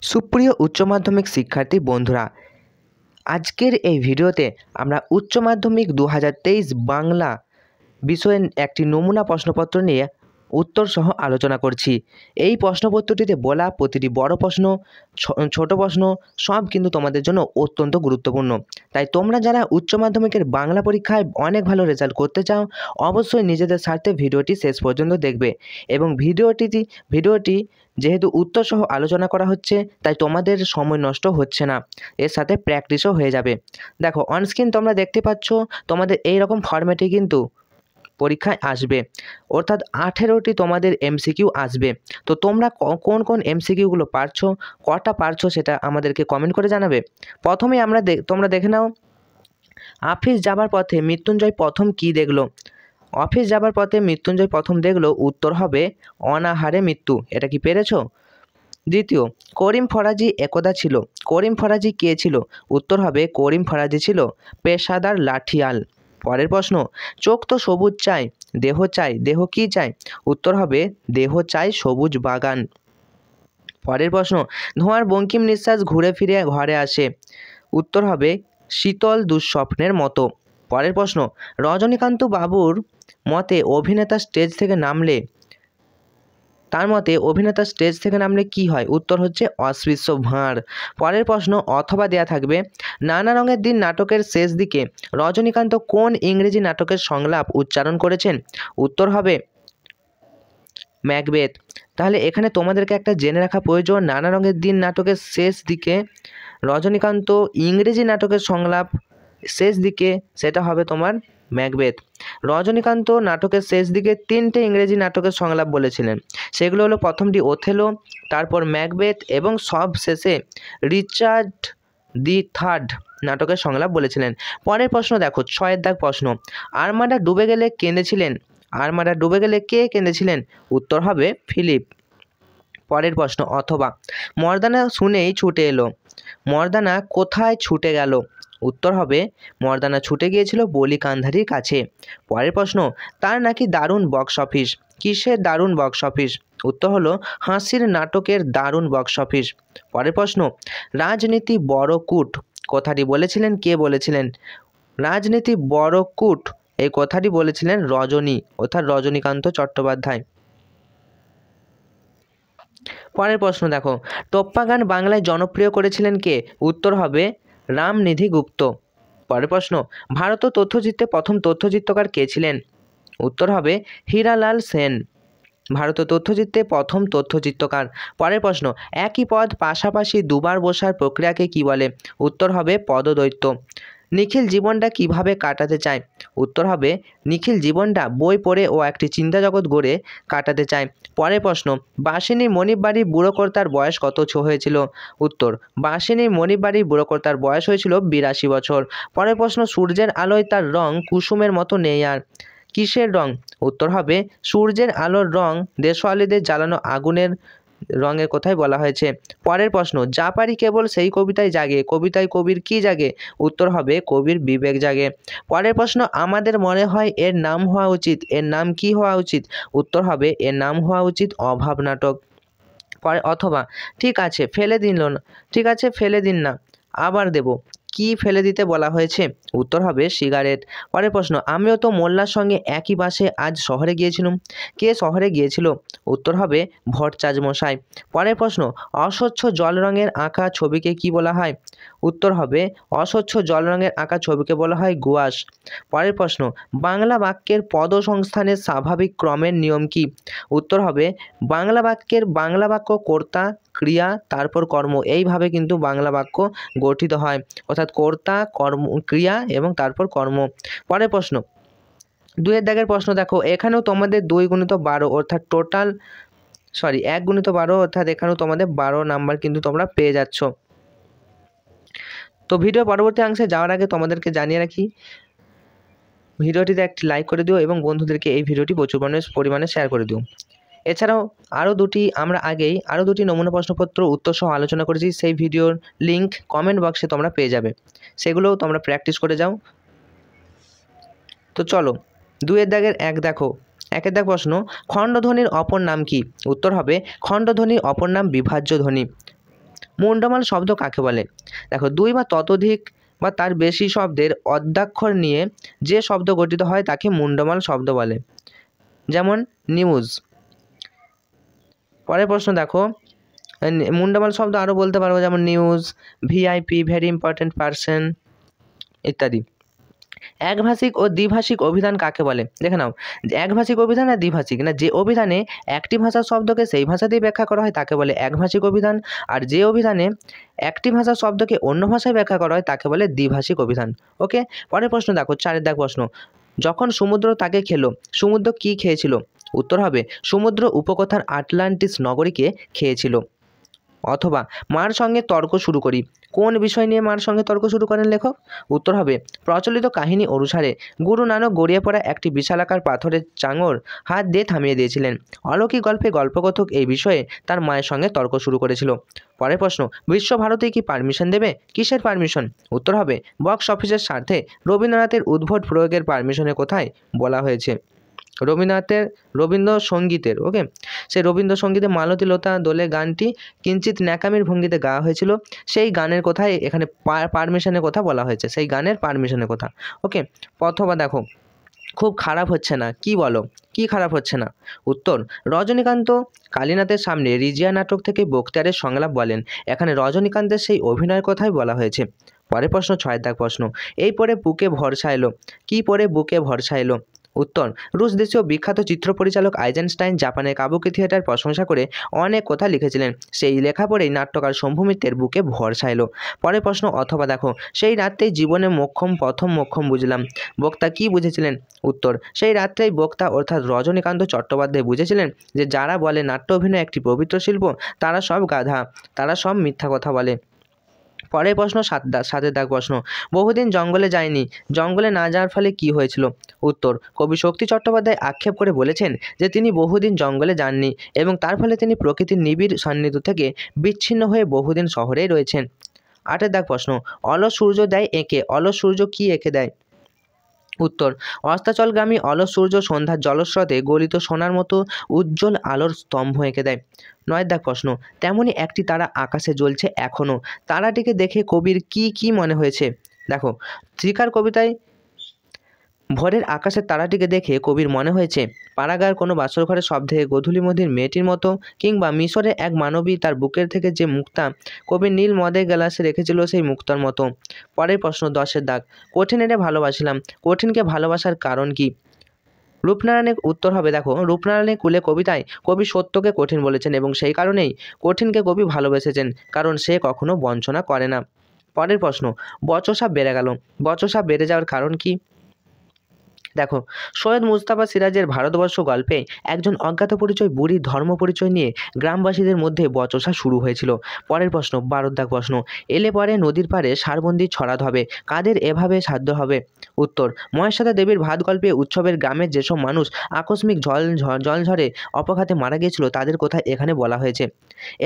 সুপ্রিয় উচ্চ মাধ্যমিক শিক্ষার্থী বন্ধুরা, আজকের এই ভিডিওতে আমরা উচ্চ মাধ্যমিক 2023 বাংলা বিষয়ের একটি নমুনা প্রশ্নপত্র নিয়ে উত্তর সহ আলোচনা করছি। এই প্রশ্নপত্রটিতে বলা প্রতিটি বড় প্রশ্ন, ছোট প্রশ্ন সব কিন্তু তোমাদের জন্য অত্যন্ত গুরুত্বপূর্ণ। তাই তোমরা যারা উচ্চ মাধ্যমিকের বাংলা পরীক্ষায় অনেক ভালো রেজাল্ট করতে চাও, অবশ্যই নিজেদের স্বার্থে ভিডিওটি শেষ পর্যন্ত দেখবে। এবং ভিডিওটি যেহেতু উত্তর সহ আলোচনা করা হচ্ছে, তাই তোমাদের সময় নষ্ট হচ্ছে না, এর সাথে প্র্যাকটিসও হয়ে যাবে। দেখো, অনস্ক্রিন তোমরা দেখতে পাচ্ছ তোমাদের এই রকম ফরম্যাটে কিন্তু পরীক্ষায় আসবে, অর্থাৎ 18টি তোমাদের এমসিকিউ আসবে। তো তোমরা কোন কোন এমসিকিউগুলো পারছো, কটা পারছো সেটা আমাদেরকে কমেন্ট করে জানাবে। প্রথমে তোমরা দেখে নাও, অফিস যাবার পথে মৃত্যুঞ্জয় প্রথম কি দেখলো? অফিস যাবার পথে মৃত্যুঞ্জয় প্রথম দেখলো, উত্তর হবে অনাহারে মৃত্যু। এটা কি পেরেছো? দ্বিতীয়, করিম ফরাজি একদা ছিল। করিম ফরাজি কে ছিল? উত্তর হবে করিম ফরাজি ছিল পেশাদার লাঠিয়াল। পরের প্রশ্ন, চোখ তো সবুজ চাই, দেহ কি চাই? উত্তর হবে দেহ চাই সবুজ বাগান। পরের প্রশ্ন, ধোঁয়ার বঙ্কিম নিঃশ্বাস ঘুরে ফিরে ঘরে আসে। উত্তর হবে শীতল দুঃস্বপ্নের মতো। পরের প্রশ্ন, রজনীকান্ত বাবুর মতে অভিনেতা স্টেজ থেকে নামলে কি হয়? উত্তর হচ্ছে অস্পৃশ্য ভাঁড়। পরের প্রশ্ন অথবা দেয়া থাকবে, নানা রঙের দিন নাটকের শেষ দিকে রজনীকান্ত কোন ইংরেজি নাটকের সংলাপ উচ্চারণ করেছেন? উত্তর হবে ম্যাকবেথ। তাহলে এখানে তোমাদেরকে একটা জেনে রাখা প্রয়োজন, নানা রঙের দিন নাটকের শেষ দিকে রজনীকান্ত ইংরেজি নাটকের সংলাপ শেষ দিকে সেটা হবে তোমার ম্যাকবেথ। রজনীকান্ত নাটকের শেষ দিকে 3টে ইংরেজি নাটকের সংলাপ বলেছিলেন, সেগুলো হলো প্রথমটি ওথেলো, তারপর ম্যাকবেথ এবং সব শেষে রিচার্ড দি থার্ড নাটকের সংলাপ বলেছিলেন। পরের প্রশ্ন দেখো, 6 দাগ প্রশ্ন, আর্মাডা ডুবে গেলে কে কেঁদেছিলেন? উত্তর হবে ফিলিপ। পরের প্রশ্ন অথবা, মর্দানা শুনেই ছুটে এলো, মর্দানা কোথায় ছুটে গেল? উত্তর হবে মর্দানা ছুটে গিয়েছিল বলি কান্ধারির কাছে। পরের প্রশ্ন, তার নাকি দারুণ বক্স অফিস। কিসের দারুণ বক্স অফিস? উত্তর হলো হাসির নাটকের দারুণ বক্স অফিস। পরের প্রশ্ন, রাজনীতি বড় কূট কথাটি বলেছিলেন কে বলেছিলেন? রাজনীতি বড় কূট এই কথাটি বলেছিলেন রজনী, অর্থাৎ রজনীকান্ত চট্টোপাধ্যায়। পরের প্রশ্ন দেখো, টপ্পা গান বাংলায় জনপ্রিয় করেছিলেন কে? উত্তর হবে রামনিধি গুপ্ত। পরের প্রশ্ন, ভারত তথ্যচিত্রে প্রথম তথ্যচিত্রকার কে ছিলেন? উত্তর হবে হীরালাল সেন। ভারত তথ্যচিত্রে প্রথম তথ্যচিত্রকার। পরের প্রশ্ন, একই পদ পাশাপাশি দুবার বসার প্রক্রিয়াকে কি বলে? উত্তর হবে পদদ্বৈত। নিখিল জীবনটা কিভাবে কাটাতে চায়? উত্তর হবে নিখিল জীবনটা বই পড়ে ও একটি চিন্তা জগৎ গড়ে কাটাতে চায়। পরের প্রশ্ন, বাঁশিনী মনিব বাড়ির বুড়োকর্তার বয়স কত হয়েছিল? উত্তর, বাঁশিনী মনিব বাড়ির বুড়োকর্তার বয়স হয়েছিল 82 বছর। পরের প্রশ্ন, সূর্যের আলোয় তার রং কুসুমের মতো নেই আর কিসের রং? উত্তর হবে সূর্যের আলোর রং দেশওয়ালিদের জ্বালানো আগুনের রঙের কথাই বলা হয়েছে। পরের প্রশ্ন, যা পারি কেবল সেই কবিতায় জাগে, কবিতায় কবির কি জাগে? উত্তর হবে কবির বিবেক জাগে। পরের প্রশ্ন, আমাদের মনে হয় এর নাম হওয়া উচিত, এর নাম কি হওয়া উচিত? উত্তর হবে এর নাম হওয়া উচিত অভাব নাটক। পরে অথবা, ঠিক আছে ফেলে দিন না, আবার দেব। কি ফেলে দিতে বলা হয়েছে? উত্তর হবে সিগারেট। পরের প্রশ্ন, আমিও তো মোল্লার সঙ্গে একই বাসে আজ শহরে গিয়েছিলাম। কে শহরে গিয়েছিল? উত্তর হবে ভট্টাচার্য মশাই। পরের প্রশ্ন, অস্বচ্ছ জল রঙের আঁকা ছবিকে কি বলা হয়? উত্তর হবে অস্বচ্ছ জল রঙের আঁকা ছবিকে বলা হয় গুয়াশ। পরের প্রশ্ন, বাংলা বাক্যের পদ সংস্থানের স্বাভাবিক ক্রমের নিয়ম কি? উত্তর হবে বাংলা বাক্য কর্তা, ক্রিয়া, তারপর কর্ম, এইভাবে কিন্তু বাংলা বাক্য গঠিত হয়, অর্থাৎ কর্তা, কর্ম, ক্রিয়া এবং তারপর কর্ম। পরের প্রশ্ন, 2 দাগের প্রশ্ন দেখো, এখানেও তোমাদের 2 গুণিত 12 অর্থাৎ 1 গুণিত 12 অর্থাৎ এখানেও তোমাদের 12 নাম্বার কিন্তু তোমরা পেয়ে যাচ্ছ। তো ভিডিও পরবর্তী অংশে যাওয়ার আগে তোমাদেরকে জানিয়ে রাখি, ভিডিওটিতে একটি লাইক করে দিও এবং বন্ধুদেরকে এই ভিডিওটি প্রচুর পরিমাণে শেয়ার করে দিও। এছাড়াও আমরা আগেই আরও 2টি নমুনা প্রশ্নপত্র উত্তর সহ আলোচনা করেছি, সেই ভিডিওর লিঙ্ক কমেন্ট বক্সে তোমরা পেয়ে যাবে, সেগুলোও তোমরা প্র্যাকটিস করে যাও। তো চলো, 2 দাগের 1 দেখো, 1 দাগ প্রশ্ন, খণ্ডধ্বনির অপর নাম কি? উত্তর হবে খণ্ডধ্বনির অপর নাম বিভাজ্য ধ্বনি। মুন্ডমাল শব্দ কাকে বলে? দেখো, দুই বা ততোধিক বা তার বেশি শব্দের অদ্যাক্ষর নিয়ে যে শব্দ গঠিত হয় তাকে মুন্ডমাল শব্দ বলে। যেমন নিউজ। পরের প্রশ্ন দেখো, মুন্ডমাল শব্দ আরও বলতে পারবো, যেমন news, VIP, very important person ইত্যাদি। একভাষিক ও দ্বিভাষিক অভিধান কাকে বলে? দেখে নাও, একভাষিক অভিধান আর দ্বিভাষিক, না যে অভিধানে একটি ভাষার শব্দকে সেই ভাষাতেই ব্যাখ্যা করা হয় তাকে বলে একভাষিক অভিধান, আর যে অভিধানে একটি ভাষার শব্দকে অন্য ভাষায় ব্যাখ্যা করা হয় তাকে বলে দ্বিভাষিক অভিধান। ওকে, পরের প্রশ্ন দেখো, 4 প্রশ্ন, যখন সমুদ্র তাকে খেলো, সমুদ্র কি খেয়েছিল? উত্তর হবে সমুদ্র উপকথার আটলান্টিস নগরীকে খেয়েছিল। অথবা মার সঙ্গে তর্ক শুরু করি, কোন বিষয় নিয়ে মার সঙ্গে তর্ক শুরু করেন লেখক? উত্তর হবে প্রচলিত কাহিনী অনুসারে গুরু নানক গড়িয়ে পড়া একটি বিশালাকার পাথরের চাঙর হাত দিয়ে থামিয়ে দিয়েছিলেন। অলৌকিক গল্পে গল্পকথক এই বিষয়ে তার মায়ের সঙ্গে তর্ক শুরু করেছিল। পরের প্রশ্ন, বিশ্বভারতী কি পারমিশন দেবে? কিসের পারমিশন? উত্তর হবে বক্স অফিসের স্বার্থে রবীন্দ্রনাথের উদ্ভট প্রয়োগের পারমিশনের কোথায় বলা হয়েছে? রবীন্দ্রসঙ্গীতের। ওকে, সেই রবীন্দ্রসঙ্গীতে মালতী লতা দোলে গানটি কিঞ্চিত ন্যাকামির ভঙ্গিতে গাওয়া হয়েছিল, সেই গানের কথাই এখানে পারমিশনের কথা বলা হয়েছে, সেই গানের পারমিশনের কথা। ওকে, অথবা দেখো, খুব খারাপ হচ্ছে না, কি বলো, কি খারাপ হচ্ছে না? উত্তর, রজনীকান্ত কালীনাথের সামনে রিজিয়া নাটক থেকে বক্তিয়ারের সংলাপ বলেন, এখানে রজনীকান্তের সেই অভিনয়ের কথাই বলা হয়েছে। পরের প্রশ্ন, 6 প্রশ্ন, এই পরে বুকে ভরসা এলো, কি পরে বুকে ভরসা এলো? উত্তর, রুশ দেশীয় বিখ্যাত চিত্র পরিচালক আইজেনস্টাইন জাপানের কাবুকি থিয়েটার প্রশংসা করে অনেক কথা লিখেছিলেন, সেই লেখা পড়েই নাট্যকার শম্ভু মিত্রের বুকে ভরসা এলো। পরের প্রশ্ন, অথবা দেখো, সেই রাত্রেই জীবনে প্রথম মোক্ষম বুঝলাম, বক্তা কি বুঝেছিলেন? উত্তর, সেই রাত্রেই বক্তা অর্থাৎ রজনীকান্ত চট্টোপাধ্যায় বুঝেছিলেন যে যারা বলে নাট্য অভিনয় একটি পবিত্র শিল্প তারা সব গাধা, তারা সব মিথ্যা কথা বলে। পরের প্রশ্ন, 7 প্রশ্ন, বহুদিন জঙ্গলে যায়নি, জঙ্গলে না যাওয়ার ফলে কি হয়েছিল? উত্তর, কবি শক্তি চট্টোপাধ্যায় আক্ষেপ করে বলেছেন যে তিনি বহুদিন জঙ্গলে যাননি এবং তার ফলে তিনি প্রকৃতির নিবিড় সান্নিধ্য থেকে বিচ্ছিন্ন হয়ে বহুদিন শহরেই রয়েছেন। 8 প্রশ্ন, অলস সূর্য দেয় এঁকে, অলস সূর্য কি এঁকে দেয়? উত্তর, অস্তাচলগামী অলস সূর্য সন্ধ্যার জলস্রোতে গলিত সোনার মতো উজ্জ্বল আলোর স্তম্ভ এঁকে দেয়। 9 প্রশ্ন, তেমনই একটি তারা আকাশে জ্বলছে এখনও, তারাটিকে দেখে কবির কি কি মনে হয়েছে? দেখো, ত্রিকার কবিতায় ভোরের আকাশের তারাটিকে দেখে কবির মনে হয়েছে পাড়াগার কোনো বাসর ঘরের শব্দে গোধূলিমধির মেয়েটির মতো, কিংবা মিশরে এক মানবী তার বুকের থেকে যে মুক্তা কবির নীল মদের গ্লাসে রেখেছিল সেই মুক্তার মতো। পরের প্রশ্ন, 10 কঠিনেরে ভালোবাসিলাম, কঠিনকে ভালোবাসার কারণ কি? রূপনারায়ণের উত্তর হবে, দেখো, রূপনারায়ণের কুলে কবিতায় কবি সত্যকে কঠিন বলেছেন এবং সেই কারণেই কঠিনকে কবি ভালোবেসেছেন, কারণ সে কখনো বঞ্চনা করে না। পরের প্রশ্ন, বচসা বেড়ে গেল, বচসা বেড়ে যাওয়ার কারণ কি? দেখো, সৈয়দ মুজতবা সিরাজের ভারতবর্ষ গল্পে একজন অজ্ঞাত পরিচয় বুড়ি ধর্ম পরিচয় নিয়ে গ্রামবাসীদের মধ্যে বচসা শুরু হয়েছিল। পরের প্রশ্ন, 12 প্রশ্ন, এলে পরে নদীর পাড়ে সারবন্দি ছড়াতে হবে, কাদের এভাবে সাধ্য হবে? উত্তর, মহেশ্বতা দেবীর ভাত গল্পে উৎসবের গ্রামের যেসব মানুষ আকস্মিক জল ঝড়ে অপঘাতে মারা গিয়েছিল তাদের কথা এখানে বলা হয়েছে।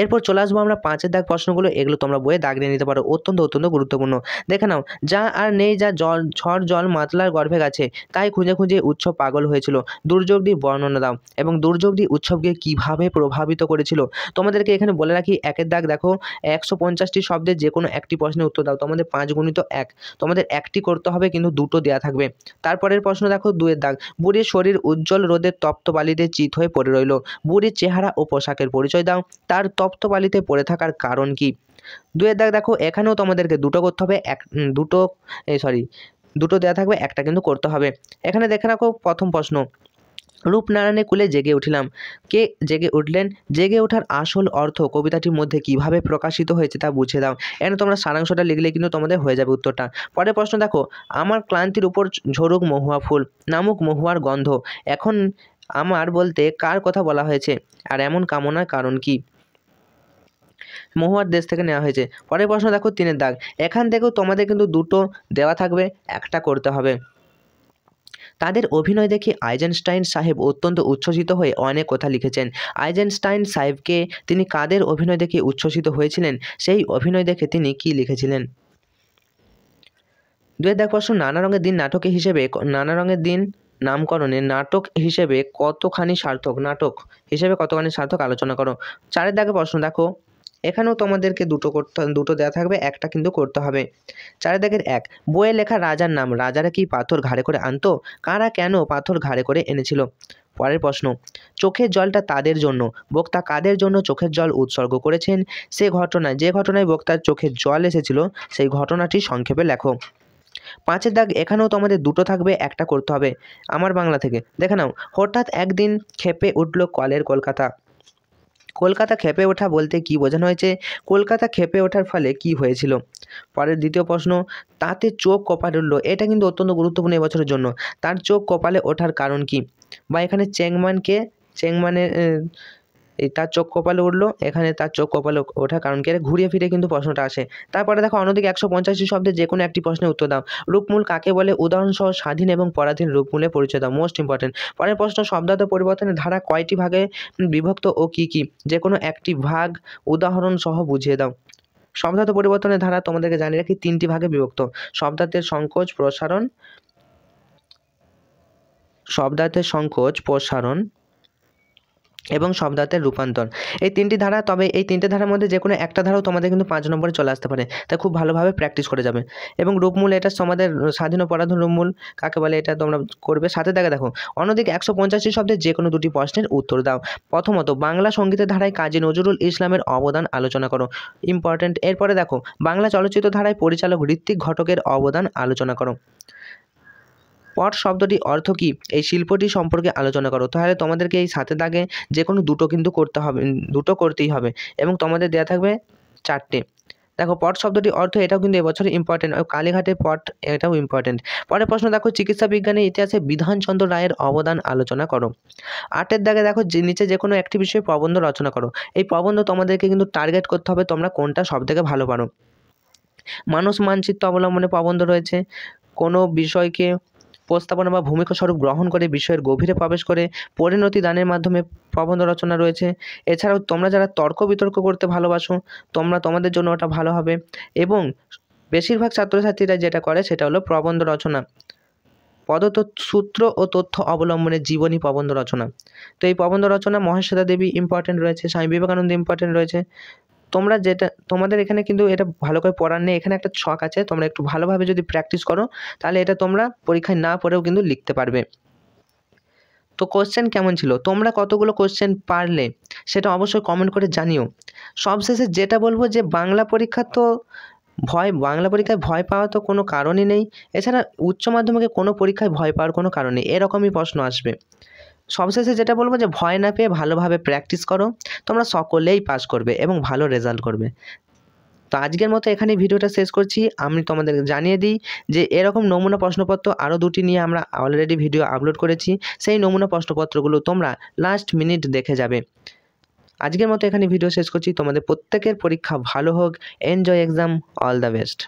এরপর চলে আসবো আমরা 5 প্রশ্নগুলো, এগুলো তোমরা বইয়ে দাগ নিয়ে নিতে পারো, অত্যন্ত গুরুত্বপূর্ণ। দেখে নাও, যা আর নেই, যা ঝড় জল মাতলার গর্ভে গেছে, তাই খুঁজে খুঁজে উৎসব পাগল হয়েছিল, দুর্যোগটি বর্ণনা দাও এবং দুর্যোগটি উৎসবকে কিভাবে প্রভাবিত করেছিল। তোমাদেরকে এখানে বলে রাখি, 1 দেখো, 150টি শব্দের যে কোনো একটি প্রশ্নের উত্তর দাও, তোমাদের 5 গুণিত 1, তোমাদের একটি করতে হবে কিন্তু দুটো দেওয়া থাকবে। তারপরের প্রশ্ন দেখো, 2 বুড়ির শরীর উজ্জ্বল রোদের তপ্ত বালিতে চিত হয়ে পড়ে রইল, বুড়ির চেহারা ও পোশাকের পরিচয় দাও, তার তপ্ত বালিতে পড়ে থাকার কারণ কি? 2 দেখো, এখানেও তোমাদেরকে দুটো করতে হবে, দুটো দেওয়া থাকবে, একটা কিন্তু করতে হবে। এখানে দেখে রাখো, প্রথম প্রশ্ন, রূপনারায়ণের কুলে জেগে উঠিলাম, কে জেগে উঠলেন? জেগে ওঠার আসল অর্থ কবিতাটির মধ্যে কিভাবে প্রকাশিত হয়েছে তা বুঝে দাও। এখানে তোমরা সারাংশটা লিখলে কিন্তু তোমাদের হয়ে যাবে উত্তরটা। পরের প্রশ্ন দেখো, আমার ক্লান্তির উপর ঝরুক মহুয়া ফুল, নামুক মহুয়ার গন্ধ, এখন আমার বলতে কার কথা বলা হয়েছে আর এমন কামনার কারণ কি? মহুয়ার দেশ থেকে নেওয়া হয়েছে। পরের প্রশ্ন দেখো, 3 এখান থেকেও তোমাদের কিন্তু দুটো দেওয়া থাকবে, একটা করতে হবে। তাদের অভিনয় দেখে আইজেনস্টাইন সাহেব অত্যন্ত উচ্ছ্বসিত হয়ে অনেক কথা লিখেছেন। আইজেনস্টাইন সাহেবকে তিনি কাদের অভিনয় দেখে উচ্ছ্বসিত হয়েছিলেন, সেই অভিনয় দেখে তিনি কি লিখেছিলেন? 2 প্রশ্ন, নানা রঙের দিন নাটকে হিসেবে নানা রঙের দিন নামকরণে নাটক হিসেবে কতখানি সার্থক, নাটক হিসেবে কতখানি সার্থক আলোচনা করো। 4 প্রশ্ন দেখো, এখানেও তোমাদেরকে দুটো দেওয়া থাকবে, একটা কিন্তু করতে হবে। 4 দাগের 1, বইয়ে লেখা রাজার নাম, রাজারা কি পাথর ঘাড়ে করে আনতো? কারা কেন পাথর ঘাড়ে করে এনেছিল? পরের প্রশ্ন, চোখের জলটা তাদের জন্য, বক্তা কাদের জন্য চোখের জল উৎসর্গ করেছেন? যে ঘটনায় বক্তার চোখের জল এসেছিল সেই ঘটনাটি সংক্ষেপে লেখো। 5 দাগ, এখানেও তোমাদের দুটো থাকবে, একটা করতে হবে। আমার বাংলা থেকে দেখে নাও। হঠাৎ একদিন ক্ষেপে উঠল কলের কলকাতা। কলকাতা ক্ষেপে ওঠা বলতে কি বোঝানো হয়েছে? কলকাতা ক্ষেপে ওঠার ফলে কি হয়েছিল? পরের দ্বিতীয় প্রশ্ন, তাতে চোখ কপালে উঠল, এটা কিন্তু অত্যন্ত গুরুত্বপূর্ণ এবছরের জন্য। তার চোখ কপালে ওঠার কারণ কি? বা এখানে চেংমানের তার চোখ কপালে উঠলো, এখানে তার চোখ কপালে ওঠার কারণ কি? ঘুরিয়ে ফিরে কিন্তু প্রশ্নটা আসে। তারপরে দেখো অন্যদিকে 185 শব্দে যে কোনো একটি প্রশ্নের উত্তর দাও। রূপমূল কাকে বলে? উদাহরণসহ স্বাধীন এবং পরাধীন রূপমূলের পরিচয় দাও। Most important. পরের প্রশ্ন, শব্দার্থ পরিবর্তনের ধারা কয়টি ভাগে বিভক্ত ও কি কি? যে কোনো একটি ভাগ উদাহরণ সহ বুঝিয়ে দাও। শব্দার্থ পরিবর্তনের ধারা তোমাদেরকে জানিয়ে রাখি 3টি ভাগে বিভক্ত। শব্দার্থের সংকোচ প্রসারণ এবং শব্দার্থের রূপান্তর, এই 3টি ধারা। তবে এই 3টে ধারার মধ্যে যে কোনো একটা ধারাও তোমাদের কিন্তু 5 নম্বরে চলে আসতে পারে, তাই খুব ভালোভাবে প্র্যাকটিস করে যাবে। এবং রূপমূল, এটা তোমাদের স্বাধীন ও পরাধীন রূপমূল কাকে বলে এটা তোমরা করবে। সাথে দেখো অন্যদিকে 185 শব্দের যে কোনো দুটি প্রশ্নের উত্তর দাও। প্রথমত, বাংলা সঙ্গীতের ধারায় কাজী নজরুল ইসলামের অবদান আলোচনা করো। ইম্পর্টেন্ট। এরপরে দেখো, বাংলা চলচ্চিত্র ধারায় পরিচালক ঋত্বিক ঘটকের অবদান আলোচনা করো। পট শব্দটির অর্থ কী? এই শিল্পটি সম্পর্কে আলোচনা করো। তাহলে তোমাদেরকে এই 7 দাগে যে কোনো দুটো কিন্তু করতে হবে, দুটো করতেই হবে এবং তোমাদের দেওয়া থাকবে 4টে। দেখো পট শব্দটির অর্থ, এটাও কিন্তু এবছরে ইম্পর্টেন্ট। কালীঘাটের পট, এটাও ইম্পর্টেন্ট। পরের প্রশ্ন দেখো, চিকিৎসা বিজ্ঞানের ইতিহাসে বিধানচন্দ্র রায়ের অবদান আলোচনা করো। 8 দাগে দেখো, নিচে যে কোনো একটি বিষয়ে প্রবন্ধ রচনা করো। এই প্রবন্ধ তোমাদেরকে কিন্তু টার্গেট করতে হবে তোমরা কোনটা সবথেকে ভালো পারো। মানুষ মানচিত্র অবলম্বনে প্রবন্ধ রয়েছে। কোনো বিষয়কে প্রস্তাবনা বা ভূমিকা স্বরূপ গ্রহণ করে বিষয়ের গভীরে প্রবেশ করে পরিণতি দানের মাধ্যমে প্রবন্ধ রচনা রয়েছে। এছাড়াও তোমরা যারা তর্ক বিতর্ক করতে ভালোবাসো, তোমাদের জন্য ওটা ভালো হবে। এবং বেশিরভাগ ছাত্রছাত্রীরা যেটা করে সেটা হলো প্রবন্ধ রচনা, পদত সূত্র ও তথ্য অবলম্বনে জীবনী প্রবন্ধ রচনা। তো এই প্রবন্ধ রচনা মহেশ্বেতা দেবী ইম্পর্টেন্ট রয়েছে, স্বামী বিবেকানন্দ ইম্পর্টেন্ট রয়েছে। তোমাদের এখানে কিন্তু এটা ভালো করে পড়ার নেই, এখানে একটা ছক আছে, তোমরা একটু ভালোভাবে যদি প্র্যাকটিস করো তাহলে এটা তোমরা পরীক্ষায় না পড়েও কিন্তু লিখতে পারবে। তো কোশ্চেন কেমন ছিল, তোমরা কতগুলো কোশ্চেন পারলে সেটা অবশ্যই কমেন্ট করে জানিও। সবশেষে যেটা বলবো যে বাংলা পরীক্ষায় ভয় পাওয়া তো কোনো কারণই নেই। এছাড়া উচ্চ মাধ্যমিকে কোনো পরীক্ষায় ভয় পাওয়ার কোনো কারণ নেই, এরকমই প্রশ্ন আসবে। সবশেষে যেটা বলবো যে ভয় না পেয়ে ভালোভাবে প্র্যাকটিস করো, তোমরা সকলেই পাস করবে এবং ভালো রেজাল্ট করবে। তো আজকের মতো এখানেই ভিডিওটা শেষ করছি। আমি তোমাদেরকে জানিয়ে দিই যে এরকম নমুনা প্রশ্নপত্র আরও 2টি নিয়ে আমরা অলরেডি ভিডিও আপলোড করেছি, সেই নমুনা প্রশ্নপত্রগুলো তোমরা লাস্ট মিনিট দেখে যাবে। আজকের মতো এখানে ভিডিও শেষ করছি। তোমাদের প্রত্যেকের পরীক্ষা ভালো হোক। Enjoy exam, all the best.